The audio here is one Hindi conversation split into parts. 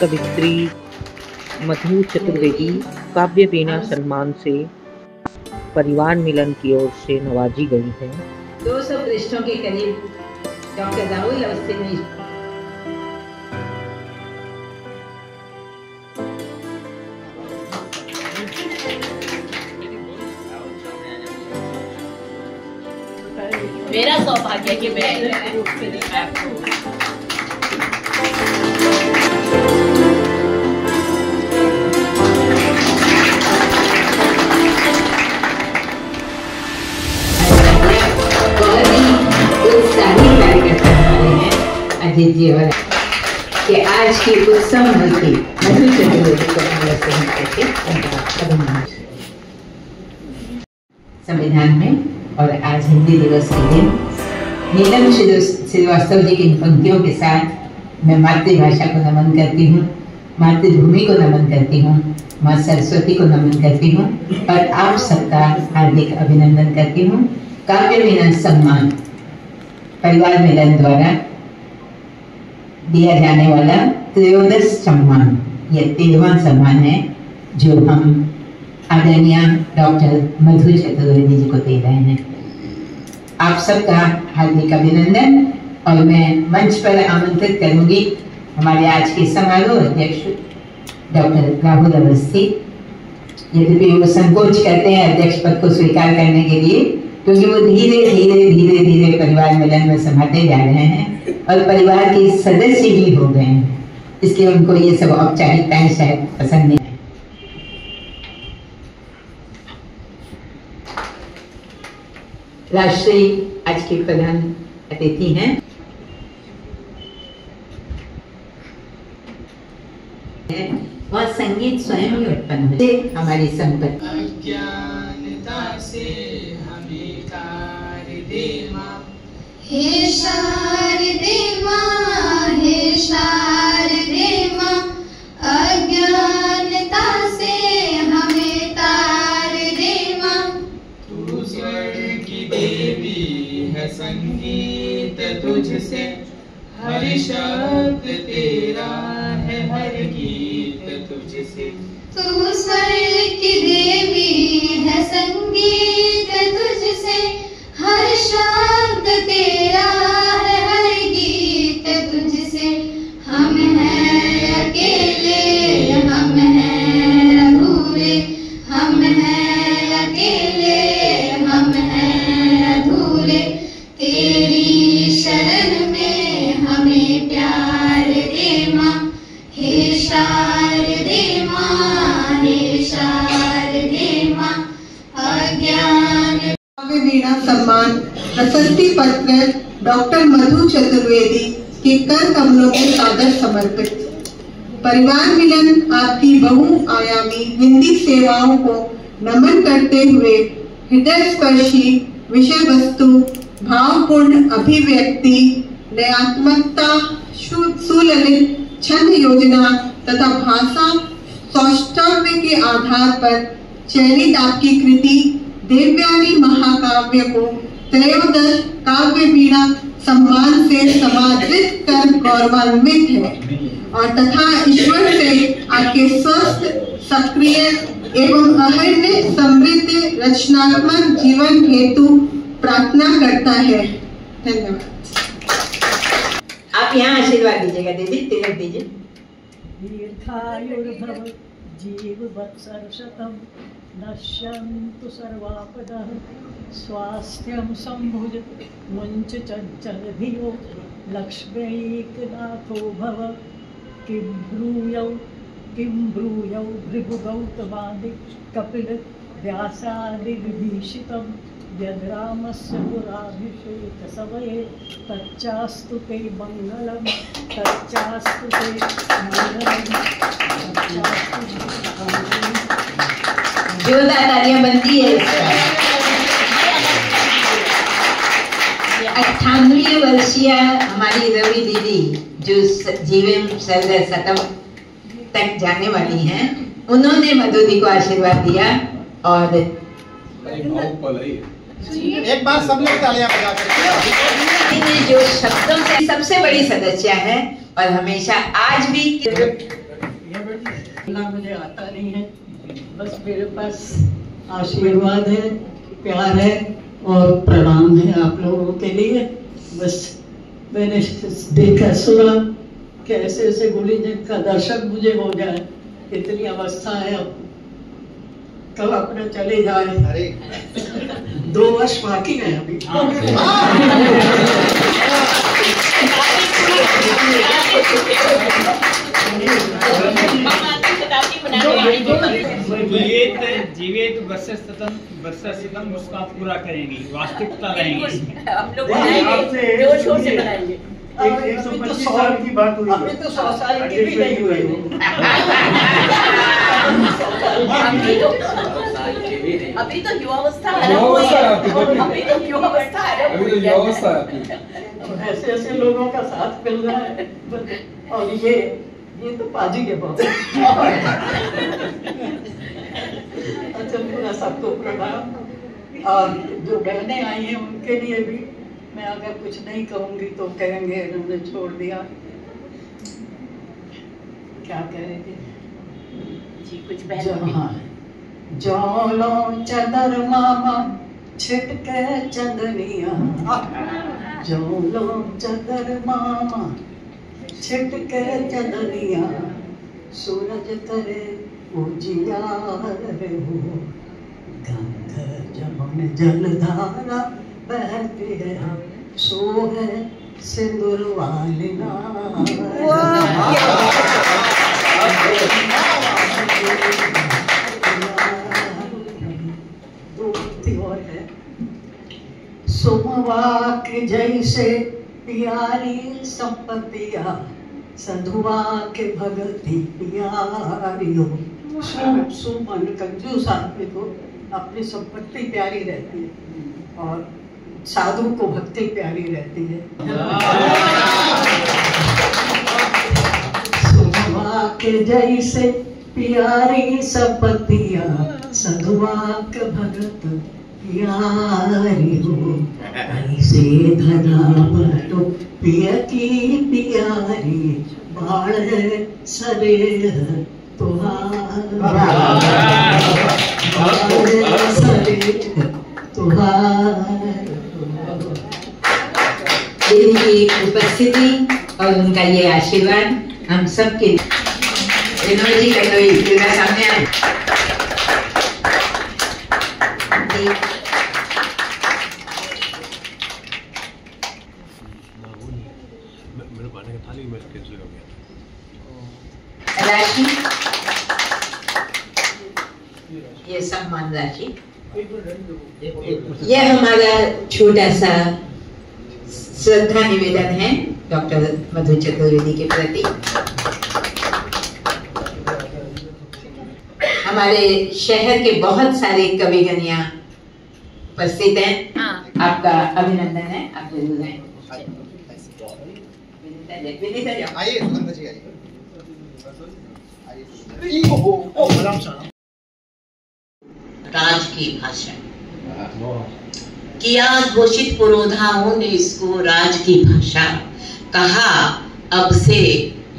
कवित्री मधु चतुर्वेदी काव्य वीणा सम्मान से परिवार मिलन की ओर से नवाजी गई है। 200 पृष्ठों के करीब डॉक्टर राहुल अवस्थी ने मेरा सौभाग्य कि मैं रूप में देखा आपको। अजीत जी और कि आज की उत्सव मूर्ति मधु चतुर्वेदी को करके संविधान में और आज हिंदी दिवस के दिन नीलम श्रीवास्तव जी की इन पंक्तियों के साथ मैं मातृभाषा को नमन करती हूँ, मातृभूमि को नमन करती हूँ, माँ सरस्वती को नमन करती हूँ और आप सबका हार्दिक अभिनंदन करती हूँ। काव्य वीणा सम्मान परिवार मिलन द्वारा दिया जाने वाला त्रयोदश सम्मान, यह 13वां सम्मान है जो हम आदरणीय डॉक्टर मधु चतुर्वेदी जी को दे रहे हैं। आप सबका हार्दिक अभिनंदन और मैं मंच पर आमंत्रित करूंगी हमारे आज के समारोह अध्यक्ष डॉक्टर राहुल अवस्थी। यद्यपि वो संकोच करते हैं अध्यक्ष पद को स्वीकार करने के लिए, क्योंकि वो धीरे धीरे परिवार मिलन में समाते जा रहे हैं और परिवार के सदस्य भी हो गए हैं, इसलिए उनको ये सब औपचारिकताएं शायद पसंद नहीं। राष्ट्रीय आज के प्रधान अतिथि हैं और संगीत स्वयं ही उत्पन्न होते हमारी संपत्ति। अज्ञानता से हमें तार दे माँ, हे शारदे माँ, हे शारदे माँ, अज्ञानता से हमें तार दे माँ। तू स्वर्ग की देवी है, संगीत तुझसे हर शब्द तेरा है, हर गीत तुझसे। तू स्वर्ग की देवी है, संगीत तुझसे हर शब्द तेरा है, हर गीत तुझसे। हम हैं अकेले, हम हैं अधूरे, हम हैं अकेले, हम हैं अधूरे। तेरी शरण में हमें प्यार दे माँ, हे शारदे माँ, हे शारदे माँ। अज्ञान काव्य वीणा सम्मान प्रशस्ति पत्र डॉक्टर मधु चतुर्वेदी के कर कमलों को सादर समर्पित। परिवार मिलन आपकी बहुआयामी हिंदी सेवाओं को नमन करते हुए हृदय स्पर्शी विषय वस्तु, भावपूर्ण अभिव्यक्ति, नयात्मकता, सुललित छंद योजना तथा भाषा सौष्ठव्य के आधार पर चयनित आपकी कृति देवयानी महाकाव्य को त्रयोदश काव्य वीणा सम्मान से समादृत कर गौरवान्वित है और तथा ईश्वर से आपके स्वस्थ, सक्रिय एवं अहर्निश समृद्ध रचनात्मक जीवन हेतु प्रार्थना करता है। धन्यवाद। आप यहाँ आशीर्वाद दीजिएगा दीदी, तिलक दीजिए। दीर्घायुर्भव जीववत्सरशतं नश्यन्तु सर्वापदः स्वास्थ्यं सम्भुज मुञ्च चञ्चलधियो लक्ष्मीकनाथो भव। किं ब्रूयौ भृगुगौतमादि कपिल व्यासादि विभीषितं यद्रामस्य पुराभिषेकसमये तच्चास्तु ते मङ्गलं, तच्चास्तु ते मङ्गलं। जोरदार तालियां बनती है। 98 वर्षीय हमारी रवि दीदी जो जीवन सर्व शतम तक जाने वाली हैं, उन्होंने मधु दी को आशीर्वाद दिया और एक बार सब लोग तालियां बजा करके जो शब्दों से सबसे बड़ी सदस्य है और हमेशा आज भी बोलना मुझे आता नहीं है, बस मेरे पास आशीर्वाद है, प्यार है और प्रणाम है आप लोगों के लिए। बस मैंने देखा सुना कि ऐसे ऐसे गोली का दर्शक मुझे हो जाए, इतनी अवस्था है अब, कब अपना चले जाए। 2 वर्ष बाकी है अभी। जीवित वर्षस्तम उसका पूरा करेंगे, वास्तविकता रहेंगे। हम लोग बनाएंगे, जोर शोर से बनाएंगे। 125 साल की बात हुई, अभी तो 100 साल की भी नहीं हुई। अभी तो युवावस्था आरंभ हुई है, अभी तो युवावस्था आरंभ हुई है। ऐसे ऐसे लोगों का साथ मिल रहा है, और ये तो पाजी के बहुत। अच्छा, पूरा सबको प्रणाम। और जो बहनें आई हैं उनके लिए भी मैं अगर कुछ नहीं कहूंगी तो कहेंगे इन्होंने छोड़ दिया। क्या कहेंगे जी, कुछ बहन जोलो चदर मामा छिटके चंदनिया, जोलो चदर मामा छिटके चंदनिया, सूरज करे उजियार हो, गंगा जमुन जलधारा बहती है, सो है सिंदूर वाली और है। सोमवा के जैसे प्यारी संपत्तिया, सधुआ के भगती प्यारी हो। सुमन कंजूस आदमी को अपनी संपत्ति प्यारी रहती है और साधु को भक्ति प्यारी रहती है। सुमवा के जैसे प्यारी संपत्तिया, सधुआ के भगत प्यारी हो, ऐसे धरा बटो पिया की प्यारी, बाढ़ सरे तुहार देवी की उपस्थिति और उनका ये आशीर्वाद हम सबके। विनोद जी का सामने आए। राशि, ये सम्मान राशि, ये हमारा छोटा सा श्रद्धा निवेदन है डॉक्टर मधु चतुर्वेदी के प्रति। हमारे शहर के बहुत सारे कविगणियां उपस्थित हैं, आपका अभिनंदन है, आप जरूर हैं। आइए सुगंधा जी, आइए। राज की भाषा किया घोषित पुरोधाओं ने इसको राज की भाषा कहा, अब से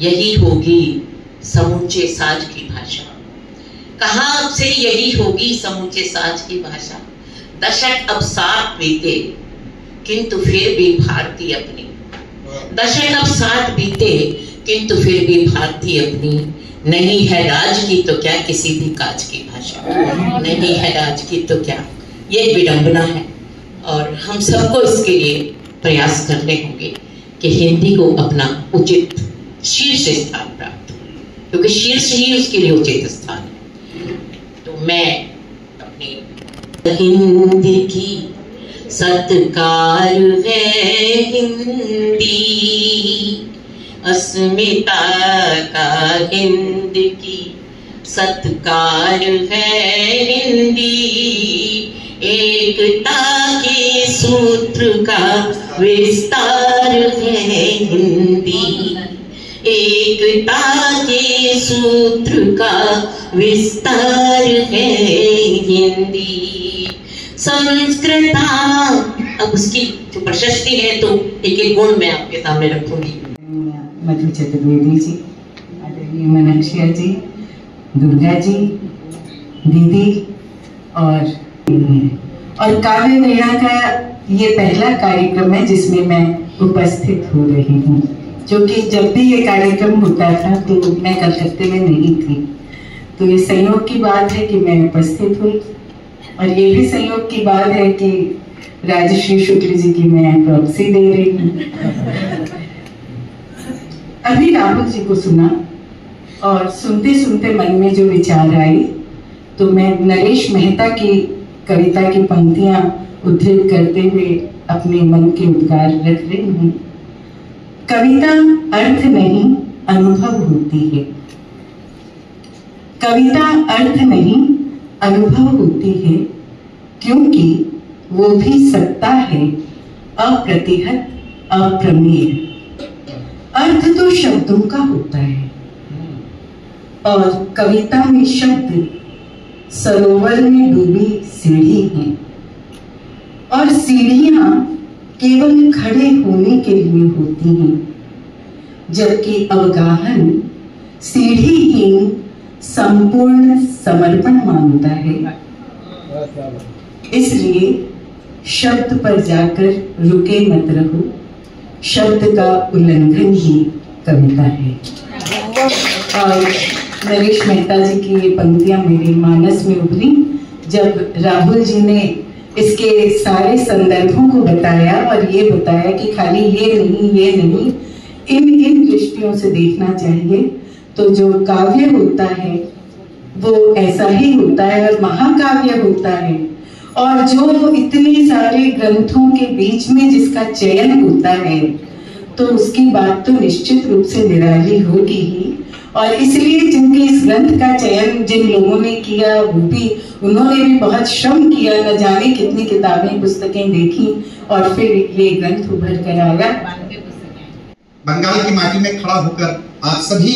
यही होगी समूचे साज की भाषा। कहा अब से यही होगी समूचे साज की भाषा। दशक अब 7 बीते किंतु फिर भी भारतीय अपनी, दशक अब 7 बीते किंतु फिर भी भारतीय अपनी। नहीं है राज की तो क्या किसी भी काज की भाषा, नहीं है राज की तो क्या, ये विडंबना है। और हम सबको इसके लिए प्रयास करने होंगे कि हिंदी को अपना उचित शीर्ष स्थान प्राप्त हो, क्योंकि शीर्ष ही उसके लिए उचित स्थान है। तो मैं अपनी हिंदी की सत्कार है हिंदी, अस्मिता का हिंद की सत्कार है हिंदी। एकता के सूत्र का विस्तार है हिंदी, एकता के सूत्र का विस्तार है हिंदी। संस्कृता, अब उसकी जो प्रशस्ति है तो एक एक गुण मैं आपके सामने रखूंगी। मधु चतुर्वेदी जी, आदरणीय मीनाक्षी जी, दुर्गा जी दीदी और काव्य वीणा का ये पहला कार्यक्रम है जिसमें मैं उपस्थित हो रही हूँ, जो कि जब भी ये कार्यक्रम होता था तो मैं कलकत्ते में नहीं थी, तो ये संयोग की बात है कि मैं उपस्थित हुई। और ये भी संयोग की बात है कि राजश्री शुक्ल जी की मैं प्रॉक्सी दे रही हूँ। अभी राहुल जी को सुना और सुनते सुनते मन में जो विचार आई, तो मैं नरेश मेहता की कविता की पंक्तियां उद्धृत करते हुए अपने मन के उद्गार रख रही हूँ। कविता अर्थ नहीं अनुभव होती है, कविता अर्थ नहीं अनुभव होती है, क्योंकि वो भी सत्ता है अप्रतिहत अप्रमेय। अर्थ तो शब्दों का होता है और कविता में शब्द सरोवर में डूबी सीढ़ी है, और सीढ़ियां केवल खड़े होने के लिए होती हैं, जबकि अवगाहन सीढ़ीहीन संपूर्ण समर्पण मानता है। इसलिए शब्द पर जाकर रुके मत रहो, शब्द का उल्लंघन ही कविता है। और नरेश मेहता जी की ये पंक्तियां मेरे मानस में उभरी जब राहुल जी ने इसके सारे संदर्भों को बताया और ये बताया कि खाली ये नहीं, इन दृष्टियों से देखना चाहिए। तो जो काव्य होता है वो ऐसा ही होता है और महाकाव्य होता है, और जो इतने सारे ग्रंथों के बीच में जिसका चयन होता है तो उसकी बात तो निश्चित रूप से निराली होगी ही। और इसलिए जिनके इस ग्रंथ का चयन जिन लोगों ने किया उन्होंने भी बहुत श्रम किया, न जाने कितनी किताबें पुस्तकें देखी और फिर ये ग्रंथ उभर कर आया। बंगाल की माटी में खड़ा होकर आप सभी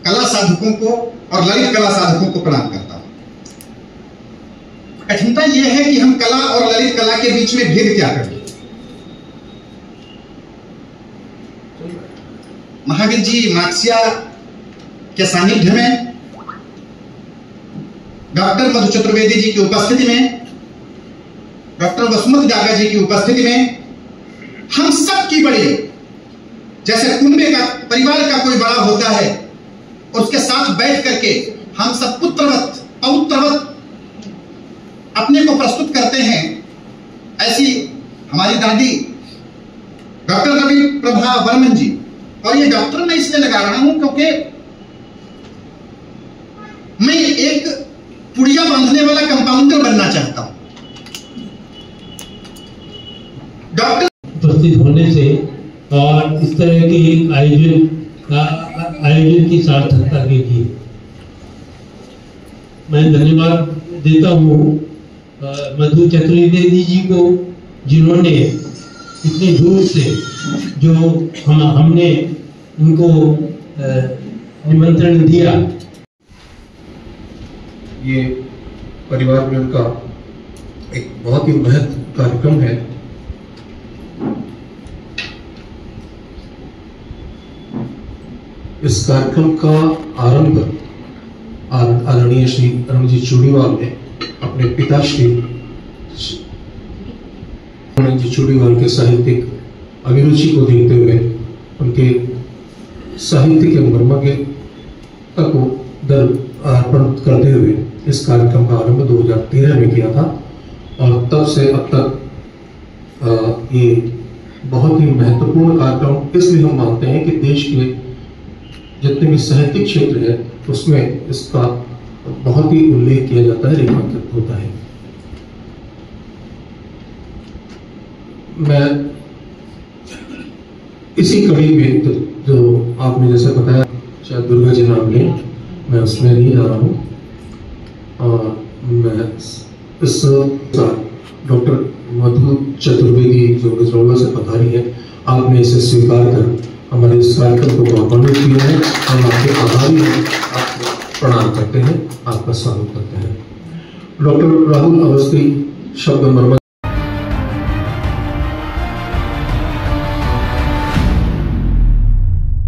कला साधकों को और ललित कला साधकों को प्रणाम करता हूं। कठिनता यह है कि हम कला और ललित कला के बीच में भेद क्या करें। महावीर जी मार्क्सिया के सानिध्य में, डॉक्टर मधु चतुर्वेदी जी की उपस्थिति में, डॉक्टर वसुमत जागा जी की उपस्थिति में हम सब की बड़ी, जैसे कुंबे का परिवार का कोई बड़ा होता है, उसके साथ बैठ करके हम सब पुत्रवत पौत्रवत अपने को प्रस्तुत करते हैं। ऐसी हमारी दादी डॉक्टर रवि प्रभा वर्मन जी, और ये डॉक्टर मैं इसलिए लगा रहा हूं क्योंकि मैं एक पुड़िया बांधने वाला कंपाउंडर बनना चाहता हूं। डॉक्टर उपस्थित होने से और इस तरह के आयोजन की सार्थकता के लिए मैं धन्यवाद देता हूँ मधु चतुर्वेदी जी को, जिन्होंने इतनी दूर से जो हमने उनको निमंत्रण दिया। ये परिवार में उनका एक बहुत ही महत्वपूर्ण कार्यक्रम है। इस कार्यक्रम का आरंभ आदरणीय श्री अरुण जी चूड़ीवाल ने अपने पिता श्री अरुण जी चूड़ीवाल के साहित्यिक अभिरुचि को देखते हुए उनके साहित्य के मर्मज्ञता को अर्पण करते हुए इस कार्यक्रम का आरंभ 2013 में किया था, और तब से अब तक ये बहुत ही महत्वपूर्ण कार्यक्रम इसलिए हम मानते हैं कि देश के जितने भी साहित्यिक क्षेत्र है उसमें इसका बहुत ही उल्लेख किया जाता है, रेखांकित होता है। मैं इसी कड़ी में जो आपने जैसे बताया शायद दुर्गा जी नाम ले, मैं उसमें नहीं जा रहा हूँ, और मैं इस डॉक्टर मधु चतुर्वेदी जो गजरौला से पधारी है, आपने इसे स्वीकार कर हमारे इस कार्यक्रम को गौरवान्वित किया है। हम आपके आभारी हैं, आपको प्रणाम करते हैं, आपका स्वागत करते हैं। डॉक्टर राहुल अवस्थी शब्द मर्मज्ञ